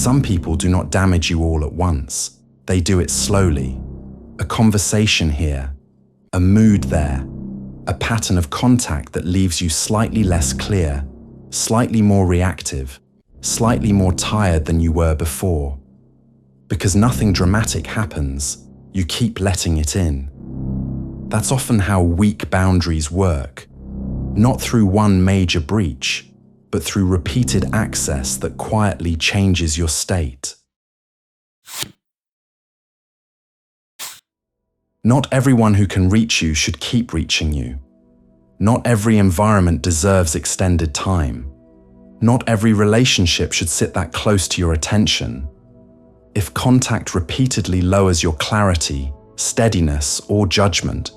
Some people do not damage you all at once. They do it slowly. A conversation here, a mood there, a pattern of contact that leaves you slightly less clear, slightly more reactive, slightly more tired than you were before. Because nothing dramatic happens, you keep letting it in. That's often how weak boundaries work. Not through one major breach, but through repeated access that quietly changes your state. Not everyone who can reach you should keep reaching you. Not every environment deserves extended time. Not every relationship should sit that close to your attention. If contact repeatedly lowers your clarity, steadiness, or judgment,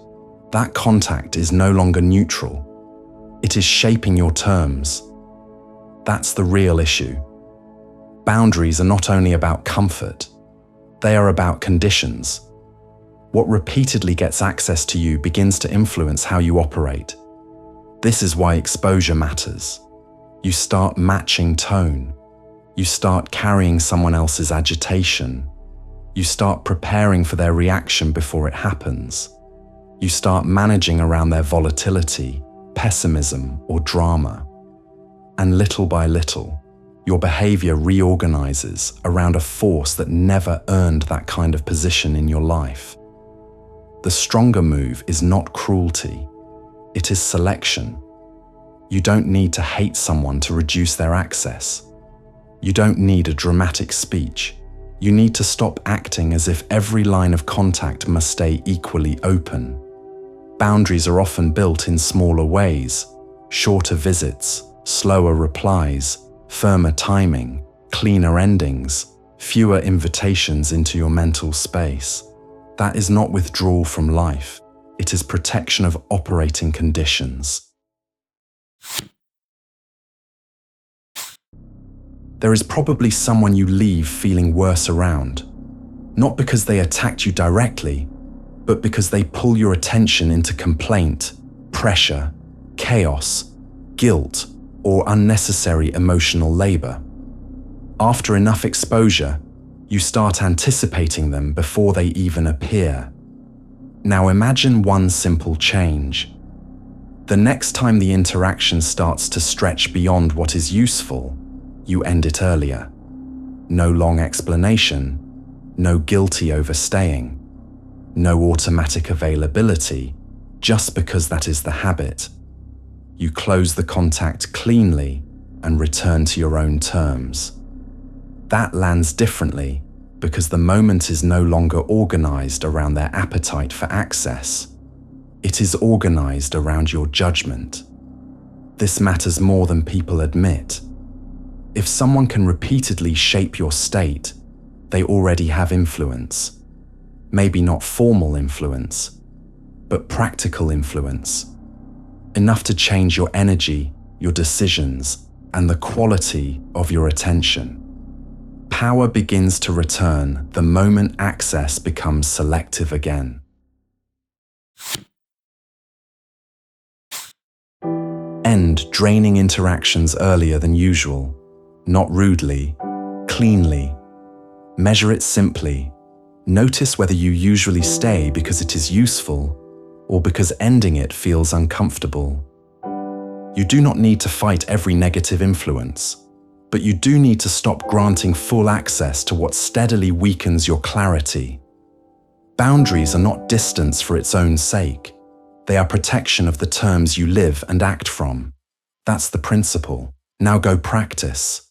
that contact is no longer neutral. It is shaping your terms. That's the real issue. Boundaries are not only about comfort, they are about conditions. What repeatedly gets access to you begins to influence how you operate. This is why exposure matters. You start matching tone. You start carrying someone else's agitation. You start preparing for their reaction before it happens. You start managing around their volatility, pessimism, or drama. And little by little, your behaviour reorganizes around a force that never earned that kind of position in your life. The stronger move is not cruelty, it is selection. You don't need to hate someone to reduce their access. You don't need a dramatic speech. You need to stop acting as if every line of contact must stay equally open. Boundaries are often built in smaller ways: shorter visits, slower replies, firmer timing, cleaner endings, fewer invitations into your mental space. That is not withdrawal from life. It is protection of operating conditions. There is probably someone you leave feeling worse around, not because they attacked you directly, but because they pull your attention into complaint, pressure, chaos, guilt, or unnecessary emotional labor. After enough exposure, you start anticipating them before they even appear. Now imagine one simple change. The next time the interaction starts to stretch beyond what is useful, you end it earlier. No long explanation, no guilty overstaying, no automatic availability, just because that is the habit. You close the contact cleanly and return to your own terms. That lands differently because the moment is no longer organized around their appetite for access. It is organized around your judgment. This matters more than people admit. If someone can repeatedly shape your state, they already have influence. Maybe not formal influence, but practical influence. Enough to change your energy, your decisions, and the quality of your attention. Power begins to return the moment access becomes selective again. End draining interactions earlier than usual, not rudely, cleanly. Measure it simply. Notice whether you usually stay because it is useful or because ending it feels uncomfortable. You do not need to fight every negative influence, but you do need to stop granting full access to what steadily weakens your clarity. Boundaries are not distance for its own sake. They are protection of the terms you live and act from. That's the principle. Now go practice.